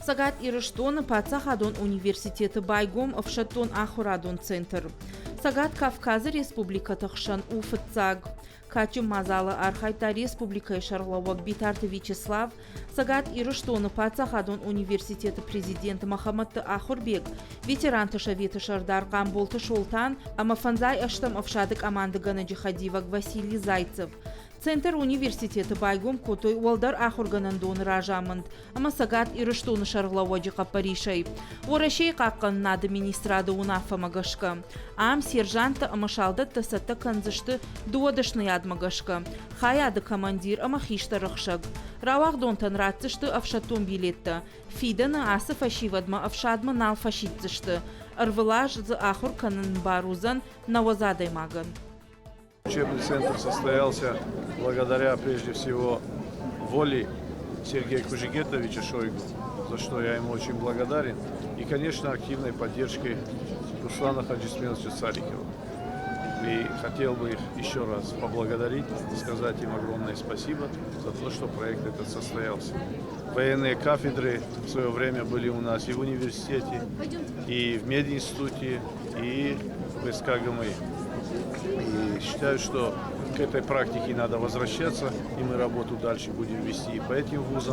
Сагат Ирыштон Пацахадон университеты байгом Овшатон Ахурадон центр. Сагат Кавказа Республика Тахшан Уфцаг. Качу Мазала Архайта Республика Шарловок Битарты Вячеслав. Сагат Ирыштон Пацахадон университеты президент Махамад Ахурбек. Ветеран Ташавита Шардар Камболта Шолтан. Амафанзай Аштам Овшадык Аманда Ганаджихадивак Василий Зайцев. Центр университета байгом Котой Уалдар Ахурганандон Ражаманд. Ама Сагат Ирыштон Шарловоджика Паришей. Орашей Какан на администрада Унафа Магашка. Ам сержанта Амашалда Тасата Канзашты Дуадашный Адмагашка. Хаяда командир Амахишта Рахшаг. Равах Донтан Рацишты Авшатун билетта. Фидана Асаф Ашивадма Авшадма Налфашитзашты. Арвелаж за Ахур Канан Барузан Навазадай Маган. Учебный центр состоялся благодаря, прежде всего, воле Сергея Кужегетовича Шойгу, за что я ему очень благодарен, и, конечно, активной поддержкой Руслана Хаджисменовича Царикова. И хотел бы их еще раз поблагодарить, сказать им огромное спасибо за то, что проект этот состоялся. Военные кафедры в свое время были у нас и в университете, и в мединституте, и в СК ГМИ. И считаю, что к этой практике надо возвращаться, и мы работу дальше будем вести и по этим вузам.